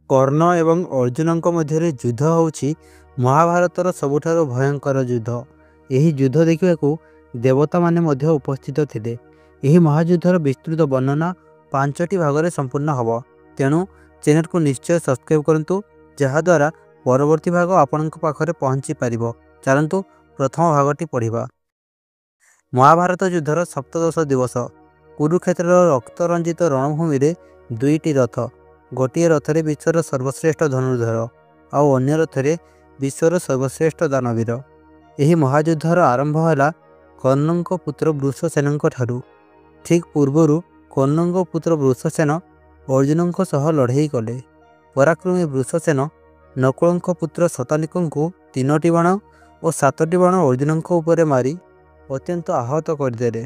କର୍ଣ୍ଣ ଏବଂ ଅର୍ଜୁନଙ୍କ ମଧ୍ୟରେ ଯୁଦ୍ଧ ହେଉଛି ମହାଭାରତର ସବୁଠାରୁ ଭୟଙ୍କର ଯୁଦ୍ଧ। ଏହି ଯୁଦ୍ଧ ଦେଖିବାକୁ ଦେବତାମାନେ ମଧ୍ୟ ଉପସ୍ଥିତ ଥିଲେ। ଏହି ମହାଯୁଦ୍ଧର ବିସ୍ତୃତ ବର୍ଣ୍ଣନା 5ଟି ଭାଗରେ ସମ୍ପୂର୍ଣ୍ଣ ହେବ। ତେଣୁ ଚ୍ୟାନେଲକୁ ନିଶ୍ଚୟ ସବସ୍କ୍ରାଇବ୍ କରନ୍ତୁ, ଯାହାଦ୍ୱାରା ପରବର୍ତ୍ତୀ ଭାଗ ଆପଣଙ୍କ ପାଖରେ ପହଞ୍ଚି ପାରିବ। ଚାଲନ୍ତୁ ପ୍ରଥମ ଭାଗଟି ପଢ଼ିବା। ମହାଭାରତ ଯୁଦ୍ଧର ସପ୍ତଦଶ ଦିବସ। କୁରୁକ୍ଷେତ୍ରର ରକ୍ତରଞ୍ଜିତ ରଣଭୂମିରେ ଦୁଇଟି ରଥ, ଗୋଟିଏ ରଥରେ ବିଶ୍ୱର ସର୍ବଶ୍ରେଷ୍ଠ ଧନୁର୍ଦ୍ଧର ଆଉ ଅନ୍ୟ ରଥରେ ବିଶ୍ୱର ସର୍ବଶ୍ରେଷ୍ଠ ଦାନବୀର। ଏହି ମହାଯୁଦ୍ଧର ଆରମ୍ଭ ହେଲା କର୍ଣ୍ଣଙ୍କ ପୁତ୍ର ବୃଷସେନଙ୍କ ଠାରୁ। ଠିକ୍ ପୂର୍ବରୁ କର୍ଣ୍ଣଙ୍କ ପୁତ୍ର ବୃଷସେନ ଅର୍ଜୁନଙ୍କ ସହ ଲଢ଼େଇ କଲେ। ପରାକ୍ରମୀ ବୃଷସେନ ନକୁଳଙ୍କ ପୁତ୍ର ଶତାନୀକଙ୍କୁ 3ଟି ବାଣ ଓ 7ଟି ବାଣ ଅର୍ଜୁନଙ୍କ ଉପରେ ମାରି ଅତ୍ୟନ୍ତ ଆହତ କରିଦେଲେ।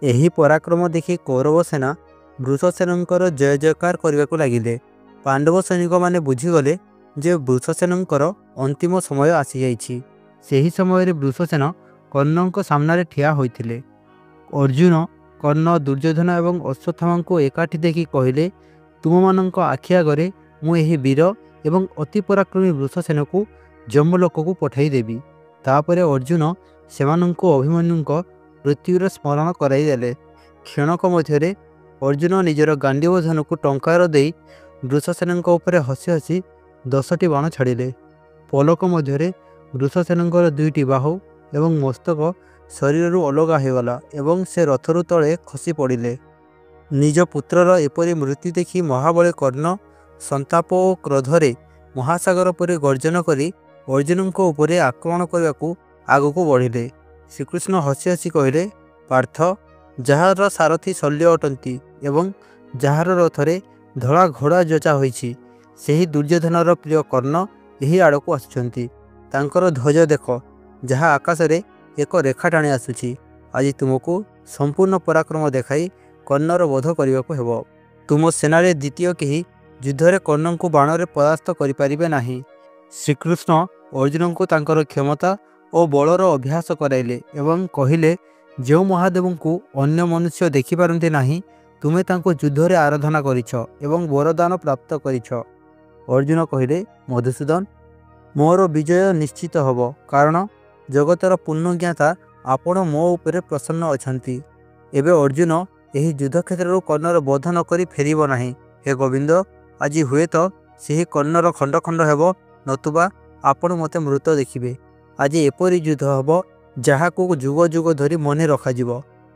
ଏହି ପରାକ୍ରମ ଦେଖି କୌରବ ସେନା ବୃଷସେନଙ୍କର ଜୟ ଜୟକାର କରିବାକୁ ଲାଗିଲେ। ପାଣ୍ଡବ ସୈନିକମାନେ ବୁଝିଗଲେ ଯେ ବୃଷସେନଙ୍କର ଅନ୍ତିମ ସମୟ ଆସିଯାଇଛି। ସେହି ସମୟରେ ବୃଷସେନ କର୍ଣ୍ଣଙ୍କ ସାମ୍ନାରେ ଠିଆ ହୋଇଥିଲେ। ଅର୍ଜୁନ, କର୍ଣ୍ଣ, ଦୁର୍ଯ୍ୟୋଧନ ଏବଂ ଅଶ୍ୱତ୍ଥାମାଙ୍କୁ ଏକାଠି ଦେଖି କହିଲେ, ତୁମମାନଙ୍କ ଆଖି ଆଗରେ ମୁଁ ଏହି ବୀର ଏବଂ ଅତି ପରାକ୍ରମୀ ବୃଷସେନକୁ ଯମଲୋକକୁ ପଠାଇ ଦେବି। ତାପରେ ଅର୍ଜୁନ ସେମାନଙ୍କୁ ଅଭିମନ୍ୟୁଙ୍କ ମୃତ୍ୟୁର ସ୍ମରଣ କରାଇ ଦେଲେ। କ୍ଷଣକ ମଧ୍ୟରେ ଅର୍ଜୁନ ନିଜର ଗାଣ୍ଡୀବ ଧନୁକୁ ଟଙ୍କାର ଦେଇ ବୃଷସେନଙ୍କ ଉପରେ ହସି ହସି 10ଟି ବାଣ ଛାଡ଼ିଲେ। ପଲକ ମଧ୍ୟରେ ବୃଷସେନଙ୍କର 2ଟି ବାହୁ ଏବଂ ମସ୍ତକ ଶରୀରରୁ ଅଲଗା ହୋଇଗଲା ଏବଂ ସେ ରଥରୁ ତଳେ ଖସି ପଡ଼ିଲେ। ନିଜ ପୁତ୍ରର ଏପରି ମୃତ୍ୟୁ ଦେଖି ମହାବଳୀ କର୍ଣ୍ଣ ସନ୍ତାପ ଓ କ୍ରୋଧରେ ମହାସାଗର ପରି ଗର୍ଜନ କରି ଅର୍ଜୁନଙ୍କ ଉପରେ ଆକ୍ରମଣ କରିବାକୁ ଆଗକୁ ବଢ଼ିଲେ। ଶ୍ରୀକୃଷ୍ଣ ହସି ହସି କହିଲେ, ପାର୍ଥ, ଯାହାର ସାରଥୀ ଶଲ୍ୟ ଅଟନ୍ତି ଏବଂ ଯାହାର ରଥରେ ଧଳା ଘୋଡ଼ା ଯୋଚା ହୋଇଛି, ସେହି ଦୁର୍ଯ୍ୟୋଧନର ପ୍ରିୟ କର୍ଣ୍ଣ ଏହି ଆଡ଼କୁ ଆସୁଛନ୍ତି। ତାଙ୍କର ଧ୍ୱଜ ଦେଖ, ଯାହା ଆକାଶରେ ଏକ ରେଖା ଟାଣି ଆସୁଛି। ଆଜି ତୁମକୁ ସମ୍ପୂର୍ଣ୍ଣ ପରାକ୍ରମ ଦେଖାଇ କର୍ଣ୍ଣର ବଧ କରିବାକୁ ହେବ। ତୁମ ସେନାରେ ଦ୍ୱିତୀୟ କେହି ଯୁଦ୍ଧରେ କର୍ଣ୍ଣଙ୍କୁ ବାଣରେ ପରାସ୍ତ କରିପାରିବେ ନାହିଁ। ଶ୍ରୀକୃଷ୍ଣ ଅର୍ଜୁନଙ୍କୁ ତାଙ୍କର କ୍ଷମତା ଓ ବଳର ଅଭ୍ୟାସ କରାଇଲେ ଏବଂ କହିଲେ, ଯେଉଁ ମହାଦେବଙ୍କୁ ଅନ୍ୟ ମନୁଷ୍ୟ ଦେଖିପାରନ୍ତି ନାହିଁ, ତୁମେ ତାଙ୍କୁ ଯୁଦ୍ଧରେ ଆରାଧନା କରିଛ ଏବଂ ବରଦାନ ପ୍ରାପ୍ତ କରିଛ। ଅର୍ଜୁନ କହିଲେ, ମଧୁସୂଦନ, ମୋର ବିଜୟ ନିଶ୍ଚିତ ହେବ, କାରଣ ଜଗତର ପୂର୍ଣ୍ଣଜ୍ଞାତା ଆପଣ ମୋ ଉପରେ ପ୍ରସନ୍ନ ଅଛନ୍ତି। ଏବେ ଅର୍ଜୁନ ଏହି ଯୁଦ୍ଧକ୍ଷେତ୍ରରୁ କର୍ଣ୍ଣର ବଧ ନ କରି ଫେରିବ ନାହିଁ। ହେ ଗୋବିନ୍ଦ, ଆଜି ହୁଏତ ସେହି କର୍ଣ୍ଣର ଖଣ୍ଡ ଖଣ୍ଡ ହେବ, ନତୁବା ଆପଣ ମୋତେ ମୃତ ଦେଖିବେ। ଆଜି ଏପରି ଯୁଦ୍ଧ ହେବ ଯାହାକୁ ଯୁଗ ଯୁଗ ଧରି ମନେ ରଖାଯିବ।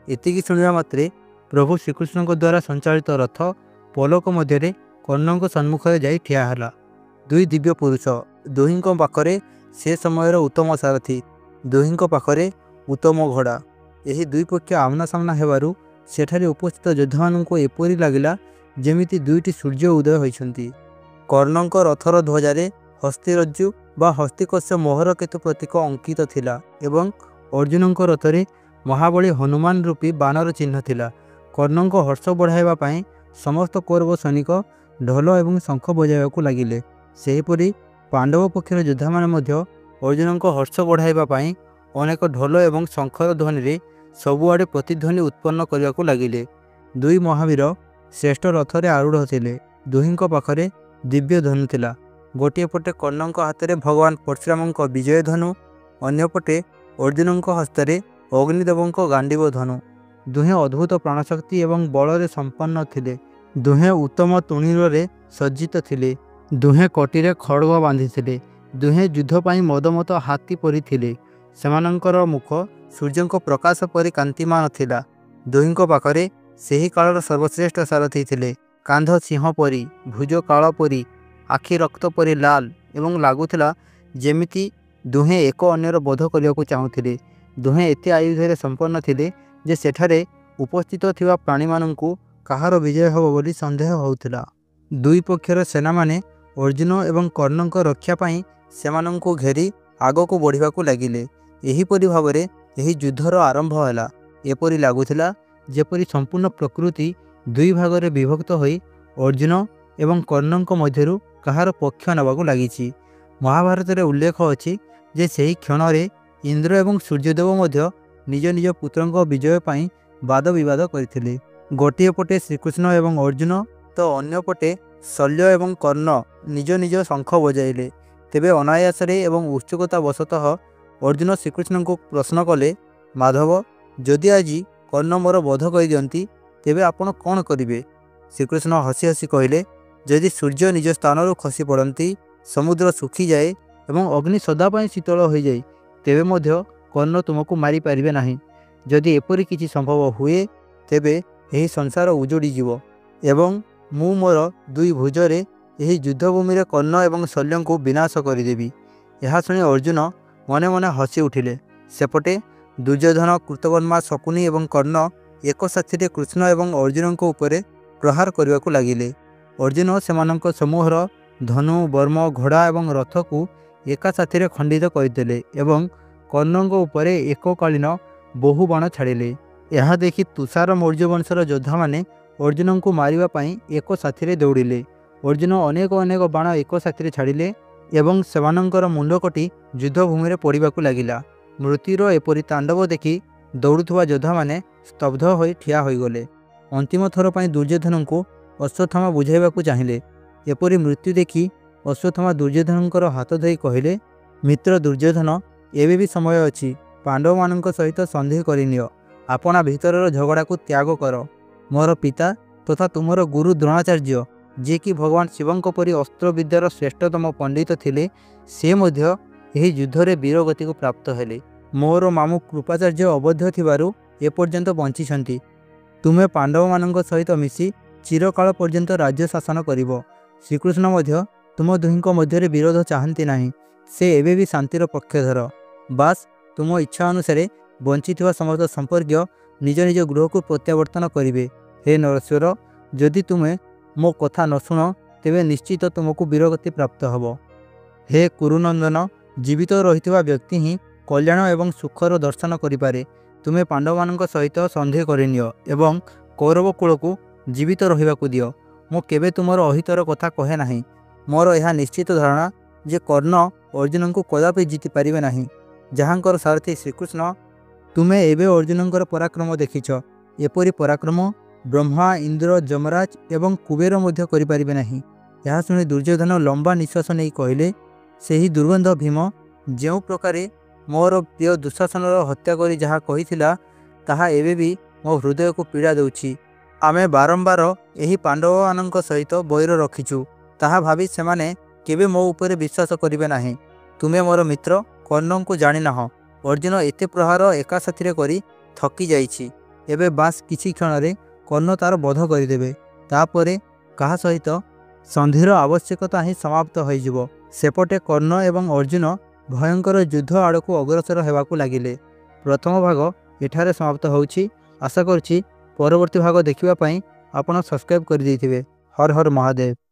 ଏତିକି ଶୁଣିବା ମାତ୍ରେ ପ୍ରଭୁ ଶ୍ରୀକୃଷ୍ଣଙ୍କ ଦ୍ୱାରା ସଞ୍ଚାଳିତ ରଥ ପଲକ ମଧ୍ୟରେ କର୍ଣ୍ଣଙ୍କ ସମ୍ମୁଖରେ ଯାଇ ଠିଆ ହେଲା। 2 ଦିବ୍ୟ ପୁରୁଷ, ଦୁହିଁଙ୍କ ପାଖରେ ସେ ସମୟର ଉତ୍ତମ ସାରଥୀ, ଦୁହିଁଙ୍କ ପାଖରେ ଉତ୍ତମ ଘୋଡ଼ା। ଏହି ଦୁଇ ପକ୍ଷ ଆମ୍ନା ସାମ୍ନା ହେବାରୁ ସେଠାରେ ଉପସ୍ଥିତ ଯୋଦ୍ଧାମାନଙ୍କୁ ଏପରି ଲାଗିଲା ଯେମିତି 2ଟି ସୂର୍ଯ୍ୟ ଉଦୟ ହୋଇଛନ୍ତି। କର୍ଣ୍ଣଙ୍କ ରଥର ଧ୍ୱଜାରେ ହସ୍ତିରଜ୍ଜୁ ବା ହସ୍ତିକସ୍ୟ ମୋହର କେତୁ ପ୍ରତୀକ ଅଙ୍କିତ ଥିଲା ଏବଂ ଅର୍ଜୁନଙ୍କ ରଥରେ ମହାବଳୀ ହନୁମାନ ରୂପୀ ବାଣର ଚିହ୍ନ ଥିଲା। କର୍ଣ୍ଣଙ୍କ ହର୍ଷ ବଢ଼ାଇବା ପାଇଁ ସମସ୍ତ କୌରବ ସୈନିକ ଢୋଲ ଏବଂ ଶଙ୍ଖ ବଜାଇବାକୁ ଲାଗିଲେ। ସେହିପରି ପାଣ୍ଡବ ପକ୍ଷର ଯୋଦ୍ଧାମାନେ ମଧ୍ୟ ଅର୍ଜୁନଙ୍କ ହର୍ଷ ବଢ଼ାଇବା ପାଇଁ ଅନେକ ଢୋଲ ଏବଂ ଶଙ୍ଖର ଧ୍ୱନିରେ ସବୁଆଡ଼େ ପ୍ରତିଧ୍ୱନି ଉତ୍ପନ୍ନ କରିବାକୁ ଲାଗିଲେ। 2 ମହାବୀର ଶ୍ରେଷ୍ଠ ରଥରେ ଆରୂଢ଼ ଥିଲେ। ଦୁହିଁଙ୍କ ପାଖରେ ଦିବ୍ୟ ଧନୁ ଥିଲା। ଗୋଟିଏ ପଟେ କର୍ଣ୍ଣଙ୍କ ହାତରେ ଭଗବାନ ପରଶୁରାମଙ୍କ ବିଜୟ ଧନୁ, ଅନ୍ୟପଟେ ଅର୍ଜୁନଙ୍କ ହସ୍ତରେ ଅଗ୍ନିଦେବଙ୍କ ଗାଣ୍ଡୀବ ଧନୁ। ଦୁହେଁ ଅଦ୍ଭୁତ ପ୍ରାଣଶକ୍ତି ଏବଂ ବଳରେ ସମ୍ପନ୍ନ ଥିଲେ। ଦୁହେଁ ଉତ୍ତମ ତୁଣୀରରେ ସଜ୍ଜିତ ଥିଲେ। ଦୁହେଁ କଟିରେ ଖଡ଼୍ଗ ବାନ୍ଧିଥିଲେ। ଦୁହେଁ ଯୁଦ୍ଧ ପାଇଁ ମଦମତ ହାତୀ ପରି ଥିଲେ। ସେମାନଙ୍କର ମୁଖ ସୂର୍ଯ୍ୟଙ୍କ ପ୍ରକାଶ ପରି କାନ୍ତିମାନ ଥିଲା। ଦୁହିଁଙ୍କ ପାଖରେ ସେହି କାଳର ସର୍ବଶ୍ରେଷ୍ଠ ସାରଥୀ ଥିଲେ। କାନ୍ଧ ସିଂହ ପରି, ଭୁଜ କାଳ ପରି, ଆଖି ରକ୍ତ ପରି ଲାଲ ଏବଂ ଲାଗୁଥିଲା ଯେମିତି ଦୁହେଁ ଏକ ଅନ୍ୟର ବଧ କରିବାକୁ ଚାହୁଁଥିଲେ। ଦୁହେଁ ଏତେ ଆୟୁଧରେ ସମ୍ପନ୍ନ ଥିଲେ ଯେ ସେଠାରେ ଉପସ୍ଥିତ ଥିବା ପ୍ରାଣୀମାନଙ୍କୁ କାହାର ବିଜୟ ହେବ ବୋଲି ସନ୍ଦେହ ହେଉଥିଲା। 2 ପକ୍ଷର ସେନାମାନେ ଅର୍ଜୁନ ଏବଂ କର୍ଣ୍ଣଙ୍କ ରକ୍ଷା ପାଇଁ ସେମାନଙ୍କୁ ଘେରି ଆଗକୁ ବଢ଼ିବାକୁ ଲାଗିଲେ। ଏହିପରି ଭାବରେ ଏହି ଯୁଦ୍ଧର ଆରମ୍ଭ ହେଲା। ଏପରି ଲାଗୁଥିଲା ଯେପରି ସମ୍ପୂର୍ଣ୍ଣ ପ୍ରକୃତି 2 ଭାଗରେ ବିଭକ୍ତ ହୋଇ ଅର୍ଜୁନ ଏବଂ କର୍ଣ୍ଣଙ୍କ ମଧ୍ୟରୁ କାହାର ପକ୍ଷ ନେବାକୁ ଲାଗିଛି। ମହାଭାରତରେ ଉଲ୍ଲେଖ ଅଛି ଯେ ସେହି କ୍ଷଣରେ ଇନ୍ଦ୍ର ଏବଂ ସୂର୍ଯ୍ୟଦେବ ମଧ୍ୟ ନିଜ ନିଜ ପୁତ୍ରଙ୍କ ବିଜୟ ପାଇଁ ବାଦ ବିବାଦ କରିଥିଲେ। ଗୋଟିଏ ପଟେ ଶ୍ରୀକୃଷ୍ଣ ଏବଂ ଅର୍ଜୁନ ତ ଅନ୍ୟପଟେ ଶଲ୍ୟ ଏବଂ କର୍ଣ୍ଣ ନିଜ ନିଜ ଶଙ୍ଖ ବଜାଇଲେ। ତେବେ ଅନାୟାସରେ ଏବଂ ଉତ୍ସୁକତା ବଶତଃ ଅର୍ଜୁନ ଶ୍ରୀକୃଷ୍ଣଙ୍କୁ ପ୍ରଶ୍ନ କଲେ, ମାଧବ, ଯଦି ଆଜି କର୍ଣ୍ଣ ମୋର ବଧ କରିଦିଅନ୍ତି ତେବେ ଆପଣ କ'ଣ କରିବେ? ଶ୍ରୀକୃଷ୍ଣ ହସି ହସି କହିଲେ, ଯଦି ସୂର୍ଯ୍ୟ ନିଜ ସ୍ଥାନରୁ ଖସି ପଡ଼ନ୍ତି, ସମୁଦ୍ର ଶୁଖିଯାଏ ଏବଂ ଅଗ୍ନି ସଦାପାଇଁ ଶୀତଳ ହୋଇଯାଏ, ତେବେ ମଧ୍ୟ କର୍ଣ୍ଣ ତୁମକୁ ମାରିପାରିବେ ନାହିଁ। ଯଦି ଏପରି କିଛି ସମ୍ଭବ ହୁଏ ତେବେ ଏହି ସଂସାର ଉଜୁଡ଼ିଯିବ ଏବଂ ମୁଁ ମୋର ଦୁଇ ଭୁଜରେ ଏହି ଯୁଦ୍ଧଭୂମିରେ କର୍ଣ୍ଣ ଏବଂ ଶଲ୍ୟଙ୍କୁ ବିନାଶ କରିଦେବି। ଏହା ଶୁଣି ଅର୍ଜୁନ ମନେ ମନେ ହସି ଉଠିଲେ। ସେପଟେ ଦୁର୍ଯ୍ୟୋଧନ, କୃତକର୍ମା, ଶକୁନି ଏବଂ କର୍ଣ୍ଣ ଏକ ସାଥିରେ କୃଷ୍ଣ ଏବଂ ଅର୍ଜୁନଙ୍କ ଉପରେ ପ୍ରହାର କରିବାକୁ ଲାଗିଲେ। ଅର୍ଜୁନ ସେମାନଙ୍କ ସମୂହର ଧନୁ, ବର୍ମ, ଘୋଡ଼ା ଏବଂ ରଥକୁ ଏକା ସାଥିରେ ଖଣ୍ଡିତ କରିଦେଲେ ଏବଂ କର୍ଣ୍ଣଙ୍କ ଉପରେ ଏକକାଳୀନ ବହୁ ବାଣ ଛାଡ଼ିଲେ। ଏହା ଦେଖି ତୁଷାର ମୌର୍ଯ୍ୟ ବଂଶର ଯୋଦ୍ଧାମାନେ ଅର୍ଜୁନଙ୍କୁ ମାରିବା ପାଇଁ ଏକ ସାଥିରେ ଦୌଡ଼ିଲେ। ଅର୍ଜୁନ ଅନେକ ଅନେକ ବାଣ ଏକ ସାଥିରେ ଛାଡ଼ିଲେ ଏବଂ ସେମାନଙ୍କର ମୁଣ୍ଡ କଟି ଯୁଦ୍ଧଭୂମିରେ ପଡ଼ିବାକୁ ଲାଗିଲା। ମୃତ୍ୟୁର ଏପରି ତାଣ୍ଡବ ଦେଖି ଦୌଡ଼ୁଥିବା ଯୋଦ୍ଧାମାନେ ସ୍ତବ୍ଧ ହୋଇ ଠିଆ ହୋଇଗଲେ। ଅନ୍ତିମ ଥର ପାଇଁ ଦୁର୍ଯ୍ୟୋଧନଙ୍କୁ ଅଶ୍ୱତ୍ଥାମା ବୁଝାଇବାକୁ ଚାହିଁଲେ। ଏପରି ମୃତ୍ୟୁ ଦେଖି ଅଶ୍ୱତ୍ଥାମା ଦୁର୍ଯ୍ୟୋଧନଙ୍କର ହାତ ଧରି କହିଲେ, ମିତ୍ର ଦୁର୍ଯ୍ୟୋଧନ, ଏବେ ବି ସମୟ ଅଛି। ପାଣ୍ଡବମାନଙ୍କ ସହିତ ସନ୍ଧି କରିନିଅ। ଆପଣା ଭିତରର ଝଗଡ଼ାକୁ ତ୍ୟାଗ କର। ମୋର ପିତା ତଥା ତୁମର ଗୁରୁ ଦ୍ରୋଣାଚାର୍ଯ୍ୟ, ଯିଏକି ଭଗବାନ ଶିବଙ୍କ ପରି ଅସ୍ତ୍ରବିଦ୍ୟାର ଶ୍ରେଷ୍ଠତମ ପଣ୍ଡିତ ଥିଲେ, ସେ ମଧ୍ୟ ଏହି ଯୁଦ୍ଧରେ ବୀରଗତିକୁ ପ୍ରାପ୍ତ ହେଲେ। ମୋର ମାମୁଁ କୃପାଚାର୍ଯ୍ୟ ଅବଧ୍ୟ ଥିବାରୁ ଏପର୍ଯ୍ୟନ୍ତ ବଞ୍ଚିଛନ୍ତି। ତୁମେ ପାଣ୍ଡବମାନଙ୍କ ସହିତ ମିଶି ଚିରକାଳ ପର୍ଯ୍ୟନ୍ତ ରାଜ୍ୟ ଶାସନ କରିବ। ଶ୍ରୀକୃଷ୍ଣ ମଧ୍ୟ ତୁମ ଦୁହିଁଙ୍କ ମଧ୍ୟରେ ବିରୋଧ ଚାହାନ୍ତି ନାହିଁ। ସେ ଏବେ ବି ଶାନ୍ତିର ପକ୍ଷଧର। ବାସ୍ ତୁମ ଇଚ୍ଛା ଅନୁସାରେ ବଞ୍ଚିଥିବା ସମସ୍ତ ସମ୍ପର୍କୀୟ ନିଜ ନିଜ ଗୃହକୁ ପ୍ରତ୍ୟାବର୍ତ୍ତନ କରିବେ। ହେ ନରେଶ୍ୱର, ଯଦି ତୁମେ ମୋ କଥା ନ ଶୁଣ ତେବେ ନିଶ୍ଚିତ ତୁମକୁ ବୀରଗତି ପ୍ରାପ୍ତ ହେବ। ହେ କୁରୁନନ୍ଦନ, ଜୀବିତ ରହିଥିବା ବ୍ୟକ୍ତି ହିଁ କଲ୍ୟାଣ ଏବଂ ସୁଖର ଦର୍ଶନ କରିପାରେ। ତୁମେ ପାଣ୍ଡବମାନଙ୍କ ସହିତ ସନ୍ଧି କରିନିଅ ଏବଂ କୌରବ କୂଳକୁ ଜୀବିତ ରହିବାକୁ ଦିଅ। ମୁଁ କେବେ ତୁମର ଅହିତର କଥା କହେ ନାହିଁ। ମୋର ଏହା ନିଶ୍ଚିତ ଧାରଣା ଯେ କର୍ଣ୍ଣ ଅର୍ଜୁନଙ୍କୁ କଦାପି ଜିତି ପାରିବେ ନାହିଁ। ଯାହାଙ୍କର ସାରଥୀ ଶ୍ରୀକୃଷ୍ଣ, ତୁମେ ଏବେ ଅର୍ଜୁନଙ୍କର ପରାକ୍ରମ ଦେଖିଛ। ଏପରି ପରାକ୍ରମ ବ୍ରହ୍ମା, ଇନ୍ଦ୍ର, ଯମରାଜ ଏବଂ କୁବେର ମଧ୍ୟ କରିପାରିବେ ନାହିଁ। ଏହା ଶୁଣି ଦୁର୍ଯ୍ୟୋଧନ ଲମ୍ବା ନିଶ୍ୱାସ ନେଇ କହିଲେ, ସେହି ଦୁର୍ଗନ୍ଧ ଭୀମ ଯେଉଁ ପ୍ରକାରେ ମୋର ପ୍ରିୟ ଦୁଃଶାସନର ହତ୍ୟା କରି ଯାହା କହିଥିଲା, ତାହା ଏବେ ବି ମୋ ହୃଦୟକୁ ପୀଡ଼ା ଦେଉଛି। ଆମେ ବାରମ୍ବାର ଏହି ପାଣ୍ଡବମାନଙ୍କ ସହିତ ବୈର ରଖିଛୁ। ତାହା ଭାବି ସେମାନେ କେବେ ମୋ ଉପରେ ବିଶ୍ୱାସ କରିବେ ନାହିଁ। ତୁମେ ମୋର ମିତ୍ର କର୍ଣ୍ଣଙ୍କୁ ଜାଣିନାହଁ। ଅର୍ଜୁନ ଏତେ ପ୍ରହାର ଏକା ସାଥିରେ କରି ଥକି ଯାଇଛି। ଏବେ ବାସ୍ କିଛି କ୍ଷଣରେ କର୍ଣ୍ଣ ତାର ବଧ କରିଦେବେ। ତାପରେ କାହା ସହିତ ସନ୍ଧିର ଆବଶ୍ୟକତା ହିଁ ସମାପ୍ତ ହୋଇଯିବ। ସେପଟେ କର୍ଣ୍ଣ ଏବଂ ଅର୍ଜୁନ ଭୟଙ୍କର ଯୁଦ୍ଧ ଆଡ଼କୁ ଅଗ୍ରସର ହେବାକୁ ଲାଗିଲେ। ପ୍ରଥମ ଭାଗ ଏଠାରେ ସମାପ୍ତ ହେଉଛି। ଆଶା କରୁଛି ପରବର୍ତ୍ତୀ ଭାଗ ଦେଖିବା ପାଇଁ ଆପଣ ସବସ୍କ୍ରାଇବ୍ କରିଦେଇଥିବେ। ହର ହର ମହାଦେବ।